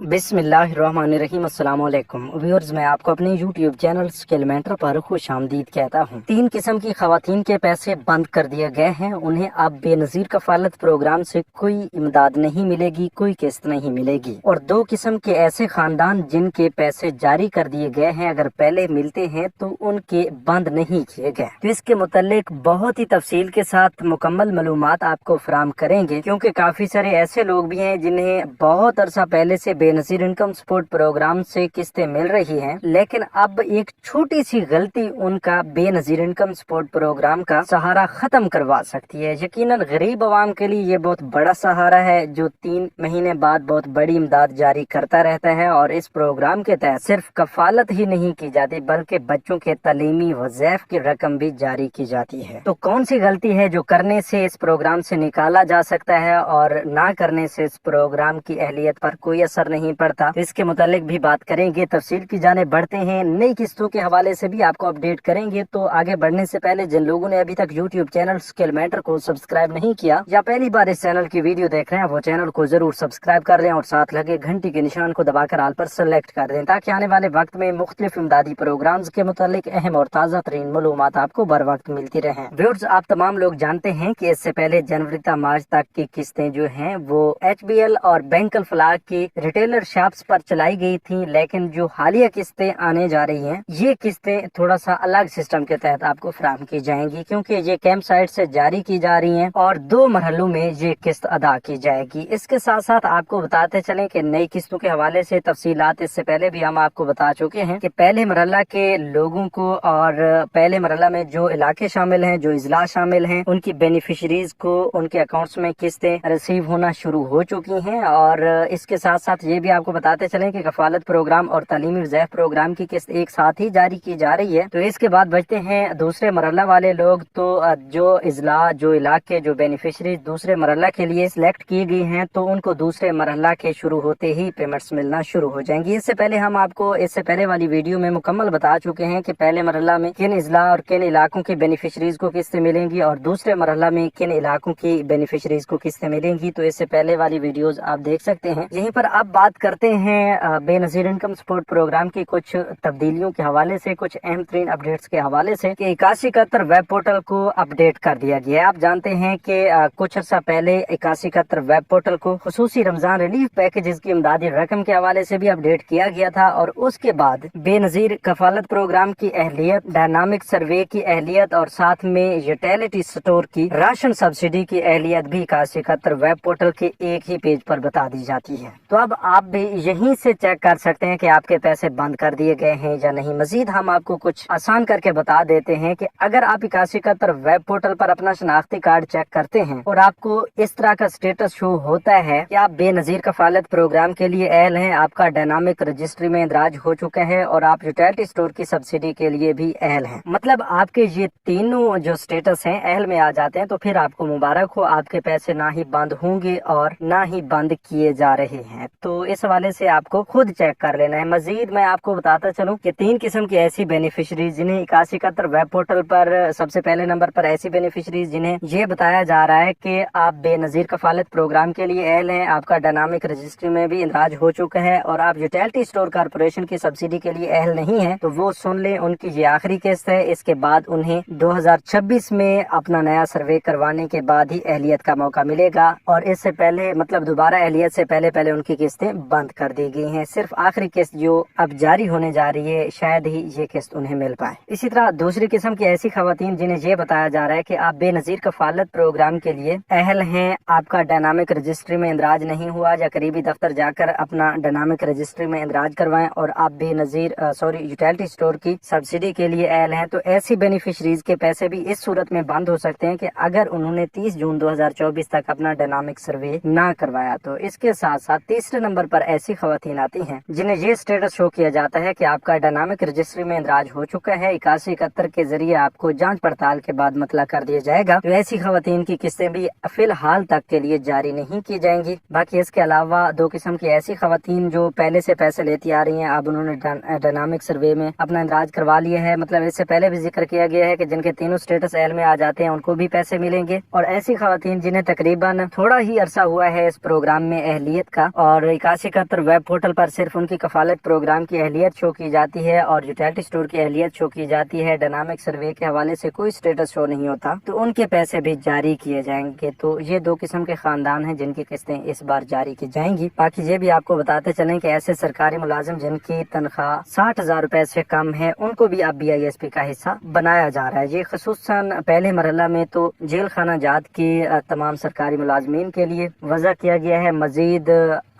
बिस्मिल्लाहिर्रहमानिर्रहीम। अस्सलाम वालेकुम व्यूअर्स, मैं आपको अपने यूट्यूब चैनल स्किल मेंटर पर खुश आमदीद कहता हूँ। 3 किस्म की खवातीन के पैसे बंद कर दिए गए हैं। उन्हें अब बेनजीर कफालत प्रोग्राम से कोई इमदाद नहीं मिलेगी, कोई किस्त नहीं मिलेगी। और 2 किस्म के ऐसे खानदान जिनके पैसे जारी कर दिए गए हैं, अगर पहले मिलते हैं तो उनके बंद नहीं किए गए। तो इसके मुतालिक बहुत ही तफसील के साथ मुकम्मल मालूमात आपको फराहम करेंगे, क्योंकि काफी सारे ऐसे लोग भी हैं जिन्हें बहुत अरसा पहले से बेनजीर इनकम सपोर्ट प्रोग्राम से किस्तें मिल रही हैं, लेकिन अब एक छोटी सी गलती उनका बेनजीर इनकम सपोर्ट प्रोग्राम का सहारा खत्म करवा सकती है। यकीनन गरीब आवाम के लिए ये बहुत बड़ा सहारा है, जो 3 महीने बाद बहुत बड़ी इमदाद जारी करता रहता है। और इस प्रोग्राम के तहत सिर्फ कफालत ही नहीं की जाती, बल्कि बच्चों के तालीमी वज़ैफ की रकम भी जारी की जाती है। तो कौन सी गलती है जो करने से इस प्रोग्राम से निकाला जा सकता है और ना करने से इस प्रोग्राम की अहलियत पर कोई असर नहीं पड़ता, तो इसके मुतालिक भी बात करेंगे। तफसील की जाने बढ़ते हैं, नई किस्तों के हवाले से भी आपको अपडेट करेंगे। तो आगे बढ़ने से पहले जिन लोगों ने अभी तक यूट्यूब चैनल स्किल मेंटर को सब्सक्राइब नहीं किया या पहली बार इस चैनल की वीडियो देख रहे हैं, वो चैनल को जरूर सब्सक्राइब कर लें और साथ लगे घंटी के निशान को दबाकर आल पर सेलेक्ट कर दें, ताकि आने वाले वक्त में मुख्तलिफ इमदादी प्रोग्राम्स के मुतालिक अहम और ताज़ा तरीन मालूमात आपको बर वक्त मिलती रहे। व्यूअर्स, आप तमाम लोग जानते हैं कि इससे पहले जनवरी से मार्च तक की किस्तें जो हैं वो HBL और बैंक अल-फलाह की रिटेलर शॉप्स पर चलाई गई थी, लेकिन जो हालिया किस्तें आने जा रही हैं, ये किस्तें थोड़ा सा अलग सिस्टम के तहत आपको फराहम की जाएंगी, क्योंकि ये कैंप साइट से जारी की जा रही हैं और 2 मरहलों में ये किस्त अदा की जाएगी। इसके साथ साथ आपको बताते चलें कि नई किस्तों के हवाले से तफसीलात इससे पहले भी हम आपको बता चुके हैं कि पहले मरहला के लोगों को और पहले मरहला में जो इलाके शामिल हैं, जो इजला शामिल हैं, उनकी बेनिफिशरीज को उनके अकाउंट्स में किस्तें रिसीव होना शुरू हो चुकी हैं। और इसके साथ साथ ये भी आपको बताते चलें कि कफालत प्रोग्राम और तालीमी वज़ैफ प्रोग्राम की किस्त एक साथ ही जारी की जा रही है। तो इसके बाद बचते हैं दूसरे मरहला वाले लोग। तो जो इजला, जो इलाके, जो बेनिफिशरीज दूसरे मरहला के लिए सिलेक्ट की गई हैं, तो उनको दूसरे मरहला के शुरू होते ही पेमेंट्स मिलना शुरू हो जाएंगी। इससे पहले हम आपको इससे पहले वाली वीडियो में मुकम्मल बता चुके हैं कि पहले मरहला में किन इजला और किन इलाकों की बेनिफिशरीज को किस्तें मिलेंगी और दूसरे मरहला में किन इलाकों की बेनिफिशरीज को किस्तें मिलेंगी। तो इससे पहले वाली वीडियोस आप देख सकते हैं। यहीं पर अब बात करते हैं बेनजीर इनकम सपोर्ट प्रोग्राम की कुछ तब्दीलियों के हवाले से, कुछ अहम तरीन अपडेट्स के हवाले से कि 8171 वेब पोर्टल को अपडेट कर दिया गया है। आप जानते हैं कि कुछ अर्सा पहले 8171 वेब पोर्टल को खुसूसी रमजान रिलीफ पैकेजेस की इमदादी रकम के हवाले से भी अपडेट किया गया था, और उसके बाद बेनजीर कफालत प्रोग्राम की अहलियत, डायनामिक सर्वे की अहलियत और साथ में यूटिलिटी स्टोर की राशन सब्सिडी की अहलियत भी 8171 वेब पोर्टल के एक ही पेज पर बता दी जाती है। तो अब आप भी यहीं से चेक कर सकते हैं कि आपके पैसे बंद कर दिए गए हैं या नहीं। मजीद हम आपको कुछ आसान करके बता देते हैं कि अगर आप 8171 वेब पोर्टल पर अपना शनाख्ती कार्ड चेक करते हैं और आपको इस तरह का स्टेटस शो होता है कि आप बेनजीर कफालत प्रोग्राम के लिए अहल हैं, आपका डायनामिक रजिस्ट्री में इंदराज हो चुका है और आप यूटिलिटी स्टोर की सब्सिडी के लिए भी अहल हैं, मतलब आपके ये तीनों जो स्टेटस हैं अहल में आ जाते हैं, तो फिर आपको मुबारक हो, आपके पैसे ना ही बंद होंगे और ना ही बंद किए जा रहे हैं। तो इस हवाले से आपको खुद चेक कर लेना है। मजीद मैं आपको बताता चलूं कि 3 किस्म की ऐसी बेनिफिशरीज जिन्हें 8171 वेब पोर्टल पर सबसे पहले नंबर पर ऐसी बेनिफिशरीज जिन्हें ये बताया जा रहा है कि आप बेनजीर कफालत प्रोग्राम के लिए अहल हैं, आपका डायनामिक रजिस्ट्री में भी इंदराज हो चुका है और आप यूटिलिटी स्टोर कॉर्पोरेशन की सब्सिडी के लिए अहल नहीं है, तो वो सुन ले, उनकी ये आखिरी किस्त है। इसके बाद उन्हें 2026 में अपना नया सर्वे करवाने के बाद ही अहलियत का मौका मिलेगा, और इससे पहले मतलब दोबारा अहलियत से पहले पहले उनकी किस्तें बंद कर दी गई हैं। सिर्फ आखिरी किस्त जो अब जारी होने जा रही है, शायद ही ये किस्त उन्हें मिल पाए। इसी तरह दूसरी किस्म की ऐसी खवातीन जिन्हें ये बताया जा रहा है कि आप बेनजीर कफालत प्रोग्राम के लिए अहल हैं, आपका डायनामिक रजिस्ट्री में इंदराज नहीं हुआ, या करीबी दफ्तर जाकर अपना डायनामिक रजिस्ट्री में इंदराज करवाएं और आप बेनजीर यूटिलिटी स्टोर की सब्सिडी के लिए अहल हैं, तो ऐसी बेनिफिशरीज के पैसे भी इस सूरत में बंद हो सकते हैं कि अगर उन्होंने 30 जून 2024 तक अपना डायनामिक सर्वे ना करवाया। तो इसके साथ साथ तीसरे नंबर पर ऐसी खवातीन आती हैं जिन्हें ये स्टेटस शो किया जाता है कि आपका डायनामिक रजिस्ट्री में इंदराज हो चुका है, 8171 के जरिए आपको जांच पड़ताल के बाद मतला कर दिया जाएगा। तो ऐसी खवातीन की किस्तें भी फिलहाल तक के लिए जारी नहीं की जाएंगी। बाकी इसके अलावा 2 किस्म की ऐसी खवातीन जो पहले से पैसे लेती आ रही हैं, अब उन्होंने डायनामिक सर्वे में अपना इंदराज करवा लिया है, मतलब इससे पहले भी जिक्र किया गया है कि जिनके तीनों स्टेटस एल में आ जाते हैं उनको भी पैसे मिलेंगे। और ऐसी खवातीन जिन्हें तकरीबन थोड़ा ही अरसा हुआ है इस प्रोग्राम में अहलियत का और 8171 वेब पोर्टल पर सिर्फ उनकी कफालत प्रोग्राम की अहलियत शो की जाती है और यूटिलिटी स्टोर की अहलियत शो की जाती है। डायनामिक सर्वे के हवाले से कोई स्टेटस शो नहीं होता, तो उनके पैसे भी जारी किए जाएंगे। तो ये दो किस्म के खानदान हैं जिनकी किस्तें इस बार जारी की जाएंगी। बाकी ये भी आपको बताते चलें कि ऐसे सरकारी मुलाजिम जिनकी तनख्वाह 60,000 रुपए से कम है, उनको भी अब BISP का हिस्सा बनाया जा रहा है। ये खसूसन पहले मरहला में तो जेल खाना जात की तमाम सरकारी मुलाजमीन के लिए वज़ा किया गया है। मजीद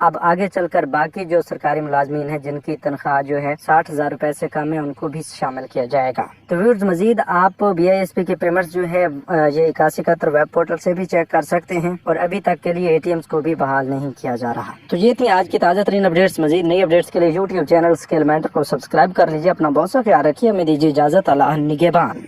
अब आगे चलकर बाकी जो सरकारी मुलाजमीन हैं जिनकी तनख्वाह जो है 60,000 रुपए से कम है, उनको भी शामिल किया जाएगा। तो व्यूअर्स, मजीद आप BISP के पेमेंट्स जो है ये 8171 वेब पोर्टल से भी चेक कर सकते हैं और अभी तक के लिए ATMs को भी बहाल नहीं किया जा रहा। तो ये थी आज की ताज़ा तरीन अपडेट्स। मजीद नई अपडेट्स के लिए YouTube चैनल स्किल मेंटर को सब्सक्राइब कर लीजिए। अपना बहुत सा ख्याल रखिए। हमें दीजिए इजाजत। अल्लाह निगहबान।